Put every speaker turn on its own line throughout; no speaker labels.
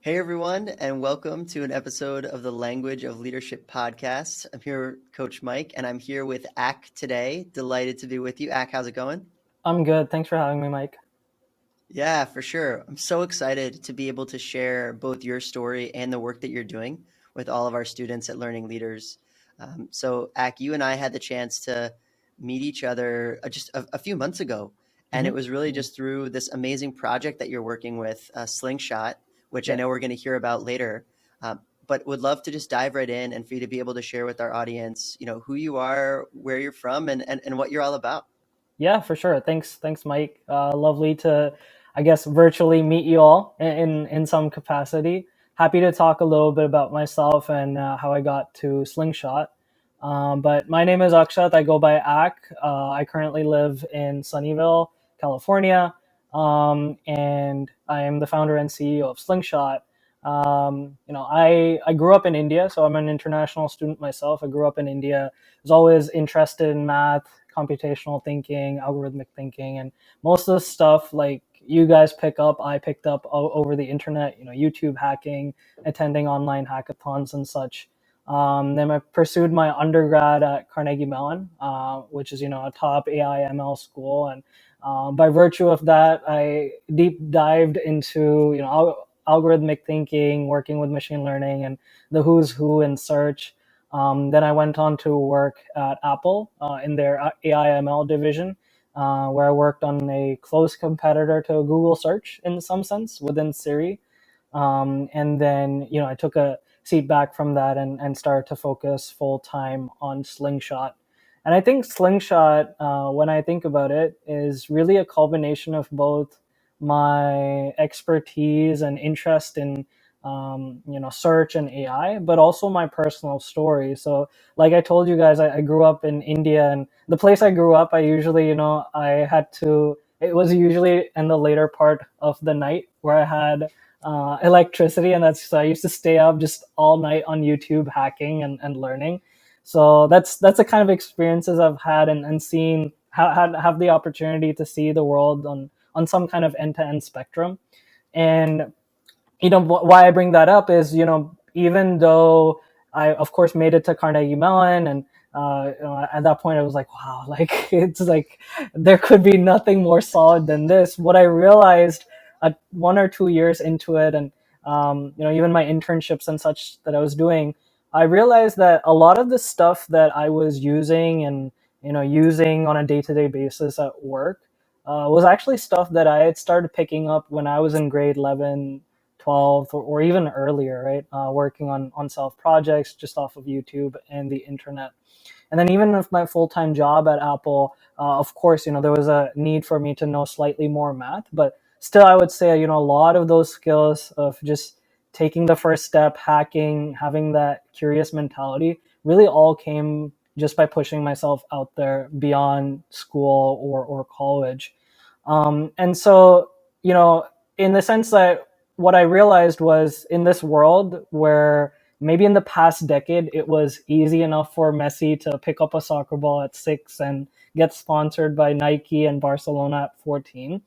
Hey everyone, and welcome to an episode of the Language of Leadership podcast. I'm here, Coach Mike, and I'm here with Ak today. Delighted to be with you. Ak, how's it going?
I'm good. Thanks for having me, Mike.
Yeah, for sure. I'm so excited to be able to share both your story and the work that you're doing with all of our students at Learning Leaders. So, Ak, you and I had the chance to meet each other just a few months ago, and it
hmm
was really just through this amazing project that you're working with, Slingshot, which I
Yeah.
know we're going to hear about later. But would love to just dive right in and for you to be able to share with our audience, who you are, where you're from, and what you're all about.
Yeah, for sure. Thanks, Mike. Lovely to, I guess, virtually meet you all in some capacity. Happy to talk a little bit about myself and how I got to Slingshot. But my name is Akshat. I go by Ak. I currently live in Sunnyvale, California, and I am the founder and CEO of Slingshot. I grew up in India, so I'm an international student myself. I grew up in India. Was always interested in math, computational thinking, algorithmic thinking, and most of the stuff like you guys pick up, I picked up over the internet. YouTube hacking, attending online hackathons and such. Then I pursued my undergrad at Carnegie Mellon, which is a top AI ML school, and by virtue of that, I deep dived into algorithmic thinking, working with machine learning, and the who's who in search. Then I went on to work at Apple in their AI/ML division, where I worked on a close competitor to Google Search in some sense within Siri. And then I took a seat back from that and started to focus full time on Slingshot. And I think Slingshot, when I think about it, is really a culmination of both my expertise and interest in search and AI, but also my personal story. So like I told you guys, I grew up in India, and the place I grew up, I usually I had to. It was usually in the later part of the night where I had electricity, and that's so I used to stay up just all night on YouTube hacking and learning. So that's the kind of experiences I've had and seen have the opportunity to see the world on some kind of end to end spectrum. And why I bring that up is even though I of course made it to Carnegie Mellon, and at that point I was like, wow, like it's like there could be nothing more solid than this. What I realized at 1 or 2 years into it, and even my internships and such that I was doing, I realized that a lot of the stuff that I was using and using on a day to day basis at work was actually stuff that I had started picking up when I was in grade 11, 12, or even earlier, right? Working on self projects just off of YouTube and the internet. And then even with my full-time job at Apple, of course, there was a need for me to know slightly more math, but still I would say, a lot of those skills of just taking the first step, hacking, having that curious mentality really all came just by pushing myself out there beyond school or college. And so, in the sense that what I realized was in this world where maybe in the past decade it was easy enough for Messi to pick up a soccer ball at 6 and get sponsored by Nike and Barcelona at 14.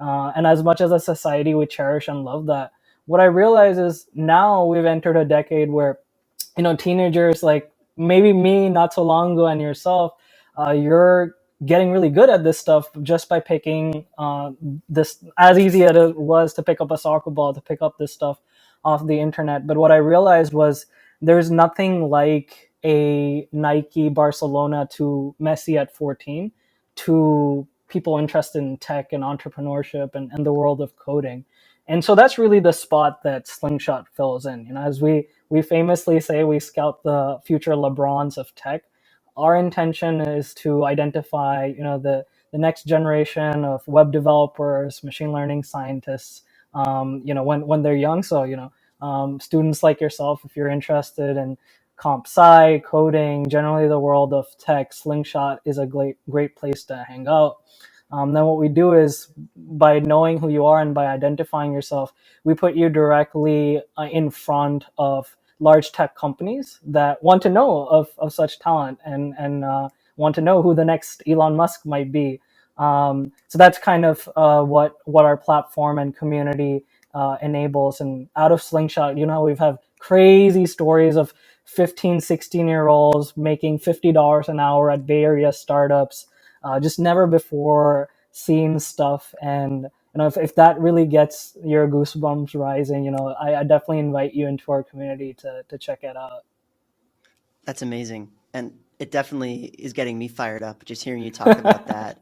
And as much as a society we cherish and love that, what I realize is now we've entered a decade where teenagers like maybe me not so long ago and yourself, you're getting really good at this stuff just by picking this, as easy as it was to pick up a soccer ball, to pick up this stuff off the internet. But what I realized was there's nothing like a Nike Barcelona to Messi at 14 to people interested in tech and entrepreneurship and the world of coding. And so that's really the spot that Slingshot fills in. As we famously say, we scout the future LeBrons of tech. Our intention is to identify, the next generation of web developers, machine learning scientists, when they're young. So, students like yourself, if you're interested in comp sci, coding, generally the world of tech, Slingshot is a great place to hang out. Then what we do is by knowing who you are and by identifying yourself, we put you directly in front of large tech companies that want to know of such talent and want to know who the next Elon Musk might be. So that's kind of what our platform and community enables. And out of Slingshot, we've had crazy stories of 15, 16-year olds making $50 an hour at Bay Area startups, just never before seen stuff. And if that really gets your goosebumps rising, I definitely invite you into our community to check it out.
That's amazing. And it definitely is getting me fired up just hearing you talk about that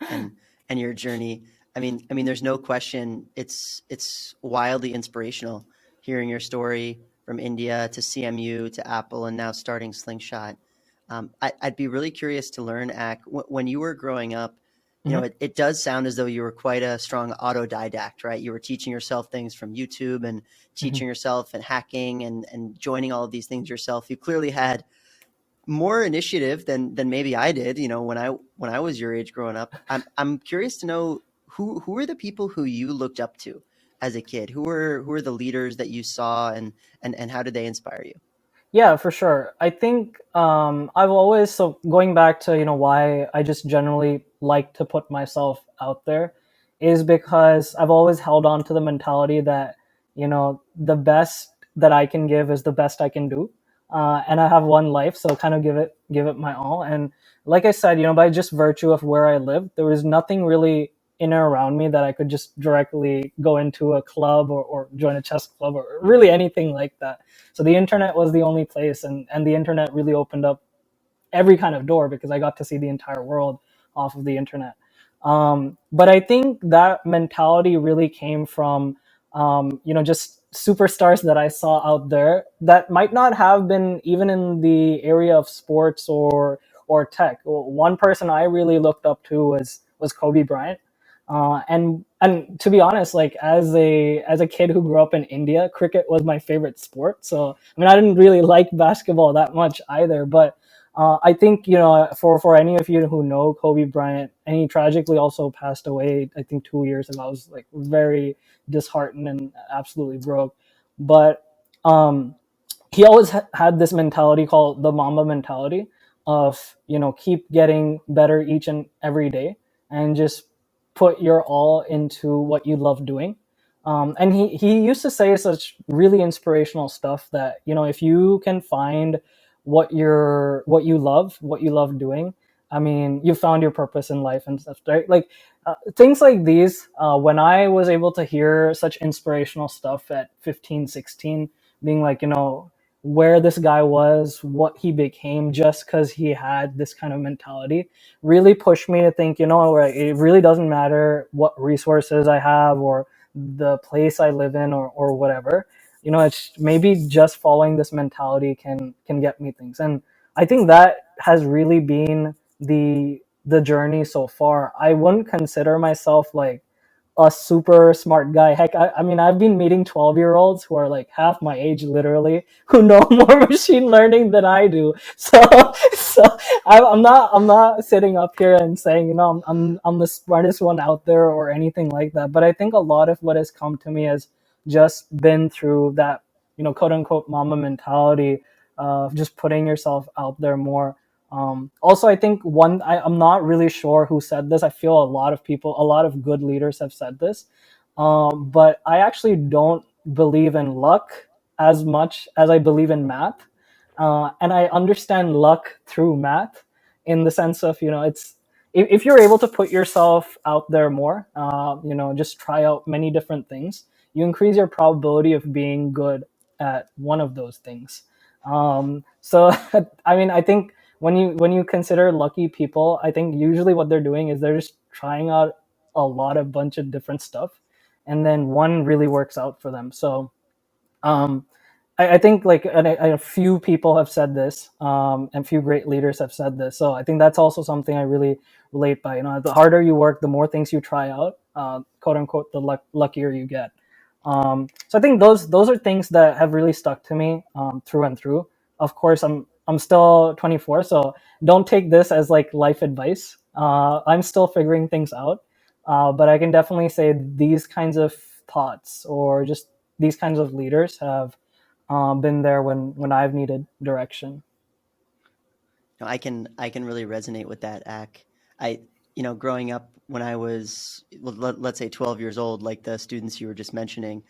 and your journey. I mean, there's no question it's wildly inspirational hearing your story from India to CMU to Apple and now starting Slingshot. I'd be really curious to learn, when you were growing up,
Mhm.
it does sound as though you were quite a strong autodidact, right? You were teaching yourself things from YouTube and
Mhm.
teaching yourself and hacking and joining all of these things yourself. You clearly had more initiative than maybe I did, when I was your age growing up. I'm curious to know who are the people who you looked up to as a kid? Who are the leaders that you saw and how did they inspire you?
Yeah, for sure. I think I've always, so going back to why I just generally like to put myself out there, is because I've always held on to the mentality that the best that I can give is the best I can do, and I have one life, so kind of give it my all. And like I said, by just virtue of where I lived, there was nothing really in or around me that I could just directly go into a club, or join a chess club, or really anything like that. So the internet was the only place, and the internet really opened up every kind of door because I got to see the entire world off of the internet. But I think that mentality really came from, just superstars that I saw out there that might not have been even in the area of sports or tech. One person I really looked up to was Kobe Bryant. And to be honest, like as a kid who grew up in India, cricket was my favorite sport. So I mean, I didn't really like basketball that much either, but I think for any of you who know Kobe Bryant, and he tragically also passed away, I think 2 years ago. I was like very disheartened and absolutely broke. But he always had this mentality called the Mamba mentality of keep getting better each and every day, and just put your all into what you love doing. And he used to say such really inspirational stuff that if you can find what you love doing, I mean, you found your purpose in life and stuff, right? Like things like these, when I was able to hear such inspirational stuff at 15, 16, being like, where this guy was, what he became, just because he had this kind of mentality, really pushed me to think, it really doesn't matter what resources I have, or the place I live in, or whatever. It's maybe just following this mentality can get me things. And I think that has really been the journey so far. I wouldn't consider myself like a super smart guy. Heck, I mean, I've been meeting 12-year-olds who are like half my age, literally, who know more machine learning than I do. So I'm not sitting up here and saying, I'm the smartest one out there or anything like that. But I think a lot of what has come to me has just been through that, quote unquote, mama mentality of just putting yourself out there more. Also, I think I'm not really sure who said this. I feel a lot of good leaders have said this. But I actually don't believe in luck as much as I believe in math. And I understand luck through math in the sense of, it's, if you're able to put yourself out there more, just try out many different things, you increase your probability of being good at one of those things. So, I mean, I think when you consider lucky people, I think usually what they're doing is they're just trying out a lot of bunch of different stuff, and then one really works out for them. So um, I think like a few people have said this, and few great leaders have said this. So I think that's also something I really relate by. The harder you work, the more things you try out, quote unquote, the luckier you get. So I think those are things that have really stuck to me through and through. Of course, I'm still 24, so don't take this as like life advice. I'm still figuring things out, but I can definitely say these kinds of thoughts, or just these kinds of leaders, have been there when I've needed direction.
No, I can really resonate with that, Ak. Growing up when I was, well, let's say 12 years old, like the students you were just mentioning,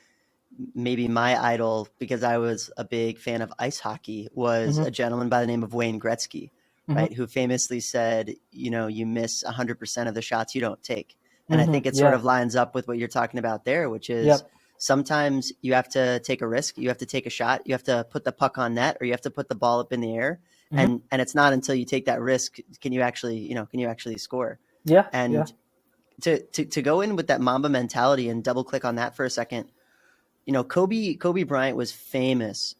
maybe my idol, because I was a big fan of ice hockey, was
Mm-hmm.
a gentleman by the name of Wayne Gretzky,
Mm-hmm.
right? Who famously said, you miss 100% of the shots you don't take. And I think
Mm-hmm.
it sort
Yeah.
of lines up with what you're talking about there, which is
Yep.
sometimes you have to take a risk, you have to take a shot, you have to put the puck on net, or you have to put the ball up in the air.
Mm-hmm.
And it's not until you take that risk can you actually score.
Yeah. Yeah.
And to go in with that Mamba mentality and double click on that for a second, Kobe Bryant was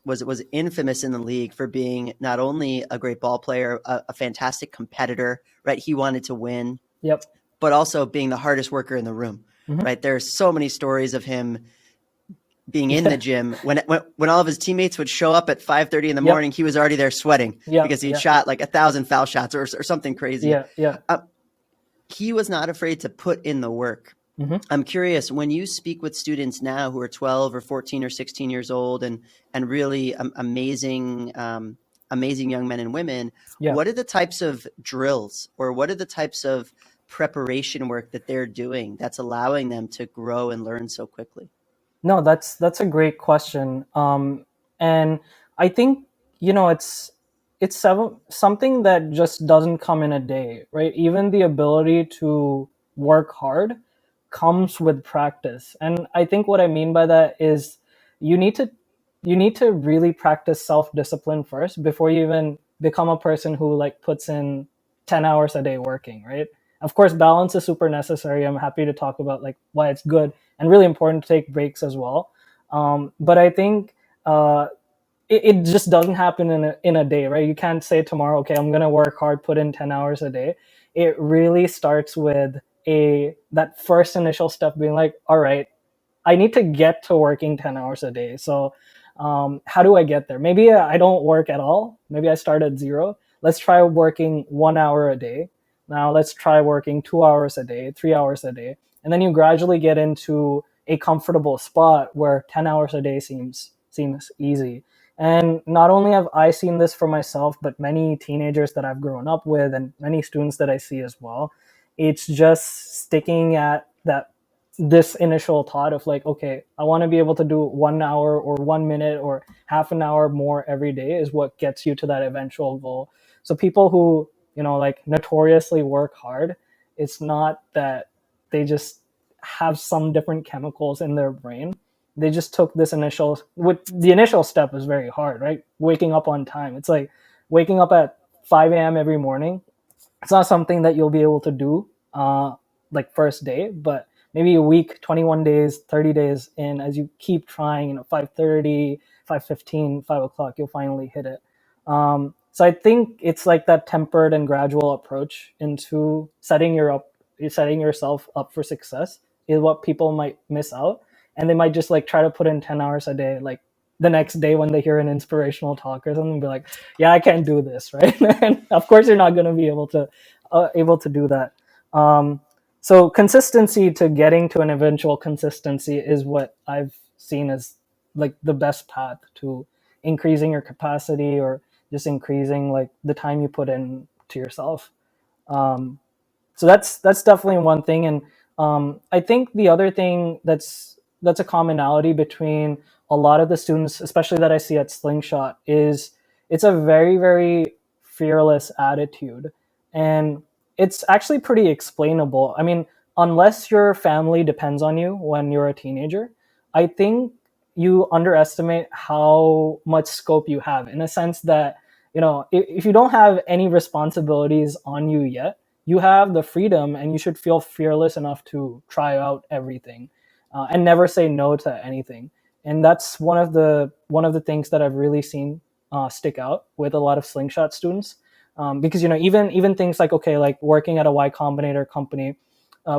was infamous in the league for being not only a great ball player, a fantastic competitor, right? He wanted to win,
Yep.
but also being the hardest worker in the room,
Mm-hmm.
right? There's so many stories of him being in the
Yeah.
gym when all of his teammates would show up at 5:30 in the
Yep.
morning, he was already there sweating
Yep.
because he'd
Yeah.
shot like 1,000 foul shots or something crazy.
Yeah. Yeah.
Uh, he was not afraid to put in the work.
Mm-hmm.
I'm curious, when you speak with students now who are 12 or 14 or 16 years old and really amazing young men and women,
Yeah.
what are the types of drills or what are the types of preparation work that they're doing that's allowing them to grow and learn so quickly?
No, that's a great question. And I think something that just doesn't come in a day, right? Even the ability to work hard comes with practice. And I think what I mean by that is you need to you need to really practice self-discipline first before you even become a person who like puts in 10 hours a day working, right? Of course, balance is super necessary. I'm happy to talk about like why it's good and really important to take breaks as well. But I think it just doesn't happen in a day, right? You can't say tomorrow, okay, I'm gonna work hard, put in 10 hours a day. It really starts with a that first initial step being like, all right, I need to get to working 10 hours a day. So how do I get there? Maybe I don't work at all. Maybe I start at zero. Let's try working 1 hour a day. Now let's try working 2 hours a day, 3 hours a day. And then you gradually get into a comfortable spot where 10 hours a day seems easy. And not only have I seen this for myself, but many teenagers that I've grown up with and many students that I see as well. It's just sticking at that this initial thought of like, okay, I want to be able to do 1 hour or 1 minute or half an hour more every day is what gets you to that eventual goal. So people who, like notoriously work hard, it's not that they just have some different chemicals in their brain. They just took this initial, with the initial step is very hard, right? Waking up on time. It's like waking up at 5 a.m. every morning. It's not something that you'll be able to do like first day, but maybe a week, 21 days, 30 days in, as you keep trying, 5:30, 5:15, 5 o'clock, you'll finally hit it. So I think it's like that tempered and gradual approach into setting yourself up for success is what people might miss out. And they might just like try to put in 10 hours a day, like the next day when they hear an inspirational talk or something, be like, yeah, I can't do this, right? And of course you're not going to be able to do that. So consistency to getting to an eventual consistency is what I've seen as like the best path to increasing your capacity or just increasing like the time you put in to yourself. Um, so that's definitely one thing. And I think the other thing that's a commonality between a lot of the students, especially that I see at Slingshot, is it's a very, very fearless attitude. And it's actually pretty explainable. I mean, unless your family depends on you when you're a teenager, I think you underestimate how much scope you have, in a sense that, if you don't have any responsibilities on you yet, you have the freedom and you should feel fearless enough to try out everything, and never say no to anything. And that's one of the things that I've really seen stick out with a lot of Slingshot students, because even things like, okay, like working at a Y Combinator company,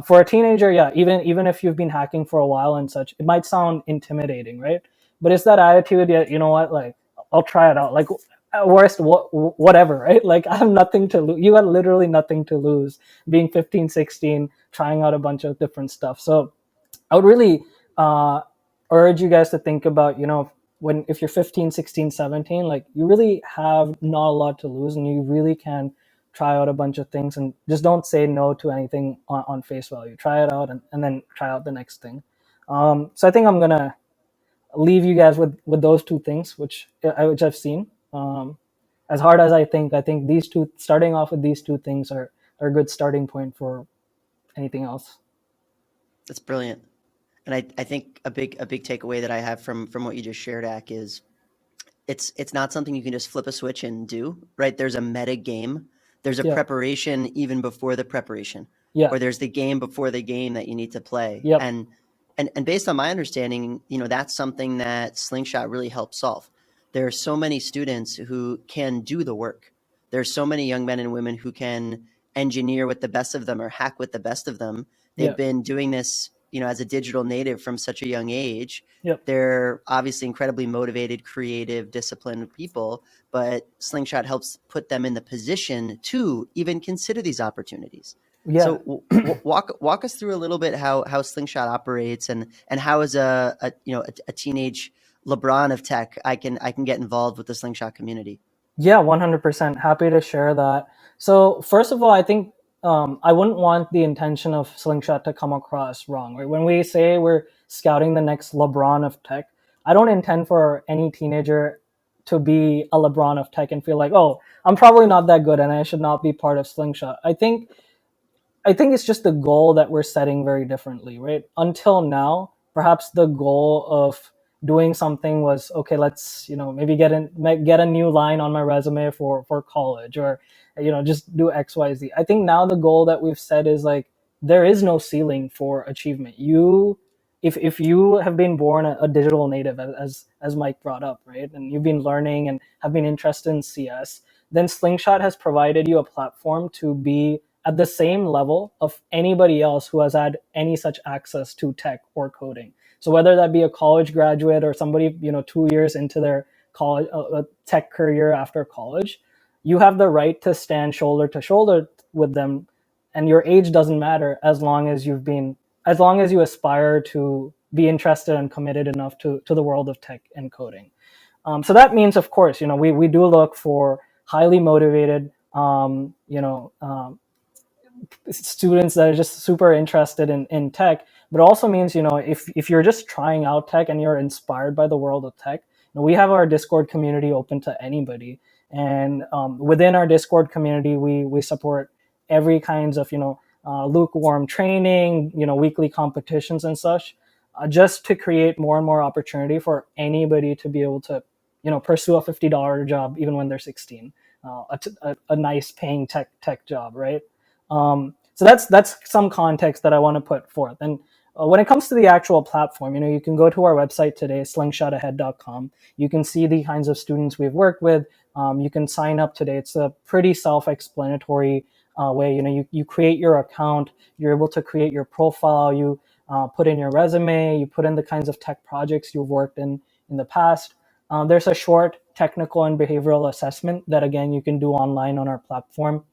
for a teenager, yeah, even if you've been hacking for a while and such, it might sound intimidating, right? But it's that attitude, yeah, you know what, like I'll try it out. Like at worst, whatever, right? Like I have nothing to lose. You have literally nothing to lose being 15, 16, trying out a bunch of different stuff. So I would really uh, urge you guys to think about, if you're 15, 16, 17, like you really have not a lot to lose and you really can try out a bunch of things and just don't say no to anything on face value. Try it out and then try out the next thing. So I think I'm going to leave you guys with those two things, which I've seen. As hard as I think these two, starting off with these two things, are a good starting point for anything else.
That's brilliant. And I think a big takeaway that I have from what you just shared, Ak, is it's not something you can just flip a switch and do, right? There's a meta game. There's a
Yeah.
preparation even before the preparation,
Yeah.
or there's the game before the game that you need to play.
Yep.
And based on my understanding, that's something that Slingshot really helps solve. There are so many students who can do the work. There's so many young men and women who can engineer with the best of them or hack with the best of them. They've
Yeah.
been doing this, as a digital native from such a young age.
Yep.
They're obviously incredibly motivated, creative, disciplined people, but Slingshot helps put them in the position to even consider these opportunities.
Yeah.
So walk us through a little bit how Slingshot operates, and how as a teenage LeBron of tech I can get involved with the Slingshot community.
Yeah, 100%. Happy to share that. So, first of all, I think I wouldn't want the intention of Slingshot to come across wrong. Right? When we say we're scouting the next LeBron of tech, I don't intend for any teenager to be a LeBron of tech and feel like, oh, I'm probably not that good and I should not be part of Slingshot. I think it's just the goal that we're setting very differently, right? Until now, perhaps the goal of doing something was, okay, let's maybe get a new line on my resume for college, or just do XYZ. I think now the goal that we've set is like, there is no ceiling for achievement. If you have been born a digital native, as Mike brought up, right, and you've been learning and have been interested in CS, then Slingshot has provided you a platform to be at the same level of anybody else who has had any such access to tech or coding. So whether that be a college graduate or somebody 2 years into their college tech career after college, you have the right to stand shoulder to shoulder with them, and your age doesn't matter as long as you aspire to be interested and committed enough to the world of tech and coding. So that means, of course, we do look for highly motivated, students that are just super interested in tech. But it also means, if you're just trying out tech and you're inspired by the world of tech, we have our Discord community open to anybody. And within our Discord community, we support every kinds of, lukewarm training, weekly competitions and such, just to create more and more opportunity for anybody to be able to, pursue a $50 job even when they're 16, a nice paying tech job, right? So that's some context that I want to put forth. And when it comes to the actual platform, you can go to our website today, slingshotahead.com. You can see the kinds of students we've worked with. You can sign up today. It's a pretty self-explanatory way. You create your account. You're able to create your profile. You put in your resume. You put in the kinds of tech projects you've worked in the past. There's a short technical and behavioral assessment that, again, you can do online on our platform.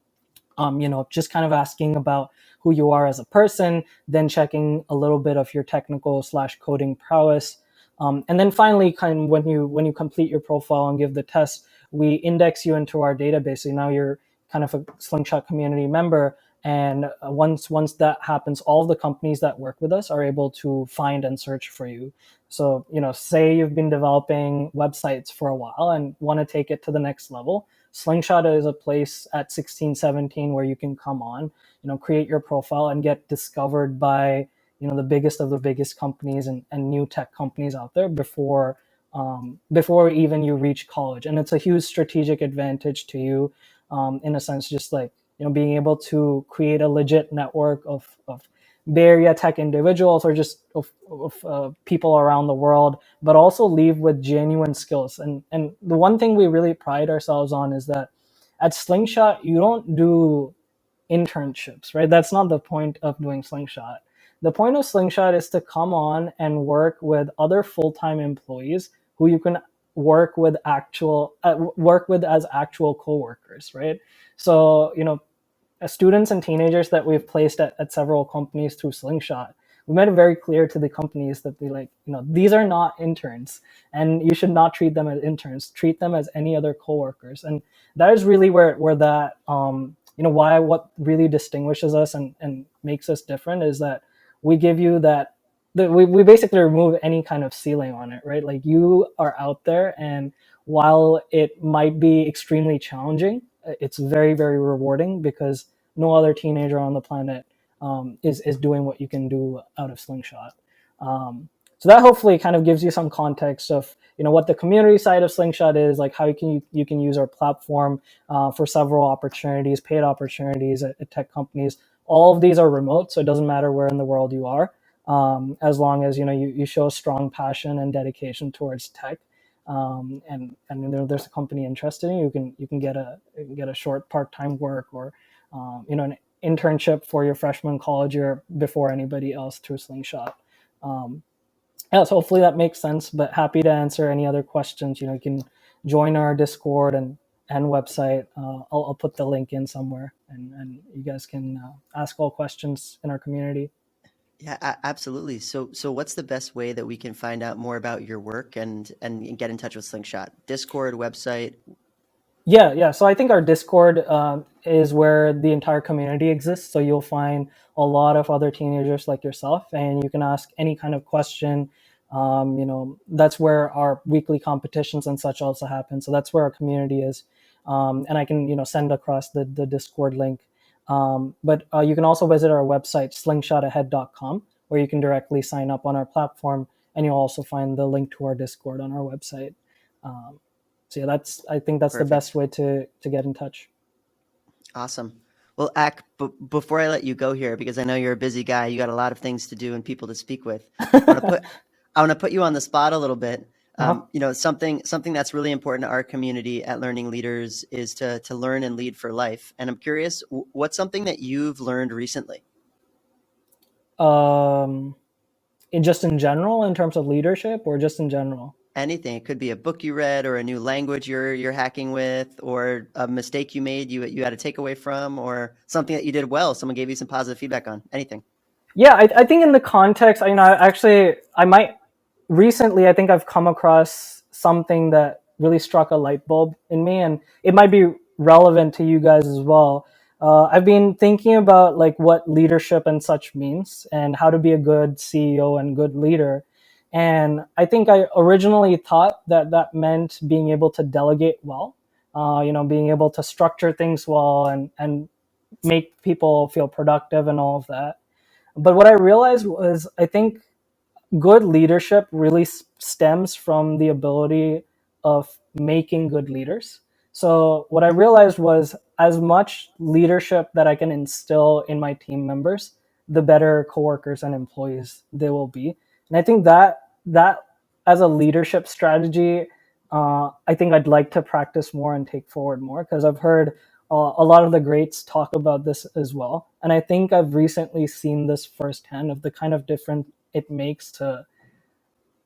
Just kind of asking about who you are as a person, then checking a little bit of your technical/coding prowess. And then finally, kind of when you complete your profile and give the test, we index you into our database. So now you're kind of a Slingshot community member. And once that happens, all of the companies that work with us are able to find and search for you. So, say you've been developing websites for a while and want to take it to the next level. Slingshot is a place at 16, 17 where you can come on, create your profile and get discovered by, the biggest of the biggest companies and new tech companies out there before even you reach college. And it's a huge strategic advantage to you, in a sense, just like, being able to create a legit network of Bay Area tech individuals, or just of people around the world, but also leave with genuine skills. And the one thing we really pride ourselves on is that at Slingshot, you don't do internships, right? That's not the point of doing Slingshot. The point of Slingshot is to come on and work with other full-time employees who you can work with as actual coworkers, right? So, students and teenagers that we've placed at several companies through Slingshot, we made it very clear to the companies that these are not interns, and you should not treat them as interns. Treat them as any other coworkers. And that is really where that what really distinguishes us and makes us different is that we give you that we basically remove any kind of ceiling on it, right? Like you are out there, and while it might be extremely challenging, it's very, very rewarding because no other teenager on the planet is doing what you can do out of Slingshot. So that hopefully kind of gives you some context of what the community side of Slingshot is, like how you can use our platform for several opportunities, paid opportunities at tech companies. All of these are remote, so it doesn't matter where in the world you are, as long as you show strong passion and dedication towards tech. And there's a company interested in you, you can get a short part-time work, or an internship for your freshman college year before anybody else through Slingshot. Yeah, so hopefully that makes sense, but happy to answer any other questions. You can join our Discord and website. I'll put the link in somewhere, and you guys can ask all questions in our community.
Yeah, absolutely. So what's the best way that we can find out more about your work and get in touch with Slingshot? Discord, website?
Yeah. So I think our Discord is where the entire community exists. So you'll find a lot of other teenagers like yourself, and you can ask any kind of question. That's where our weekly competitions and such also happen. So that's where our community is, and I can send across the Discord link. But you can also visit our website slingshotahead.com, where you can directly sign up on our platform, and you'll also find the link to our Discord on our website. So yeah, I think that's the best
Perfect.
way to get in touch.
Awesome. Well, Ak, before I let you go here, because I know you're a busy guy, you got a lot of things to do and people to speak with. I want to put I want to put you on the spot a little bit.
Uh-huh.
Something that's really important to our community at Learning Leaders is to learn and lead for life. And I'm curious, what's something that you've learned recently?
um just in general, in terms of leadership, or just in general?
Anything. It could be a book you read, or a new language you're hacking with, or a mistake you made you had a takeaway from, or something that you did well, someone gave you some positive feedback on. Anything.
Yeah, I think in the context, actually, I might recently, I think I've come across something that really struck a light bulb in me, and it might be relevant to you guys as well. I've been thinking about like what leadership and such means, and how to be a good CEO and good leader. And I think I originally thought that that meant being able to delegate well, being able to structure things well, and make people feel productive and all of that. But what I realized was, I think good leadership really stems from the ability of making good leaders. So what I realized was, as much leadership that I can instill in my team members, the better coworkers and employees they will be. And I think that as a leadership strategy, I think I'd like to practice more and take forward more, because I've heard a lot of the greats talk about this as well. And I think I've recently seen this firsthand, of the kind of difference it makes to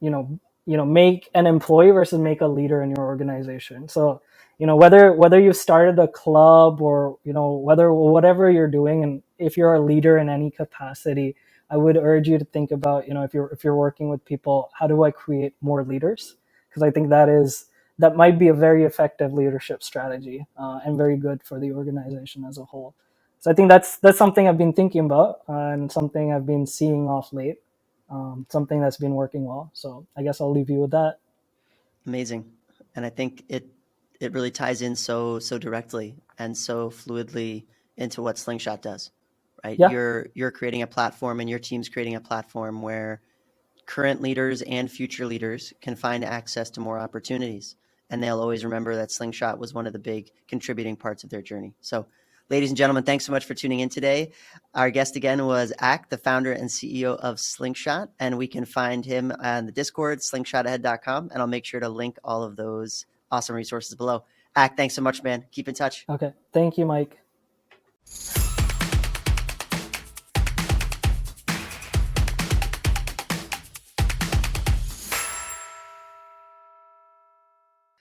make an employee versus make a leader in your organization. So whether you've started a club, or whatever you're doing, and if you're a leader in any capacity, I would urge you to think about, if you're working with people, how do I create more leaders? Because I think that might be a very effective leadership strategy, and very good for the organization as a whole. So I think that's something I've been thinking about, and something I've been seeing off late, something that's been working well. So I guess I'll leave you with that.
Amazing. And I think it really ties in so directly and so fluidly into what Slingshot does, right?
Yeah.
You're creating a platform, and your team's creating a platform where current leaders and future leaders can find access to more opportunities. And they'll always remember that Slingshot was one of the big contributing parts of their journey. So, ladies and gentlemen, thanks so much for tuning in today. Our guest again was Ak, the founder and CEO of Slingshot. And we can find him on the Discord, slingshotahead.com. And I'll make sure to link all of those awesome resources below. Ak, thanks so much, man. Keep in touch.
Okay. Thank you, Mike.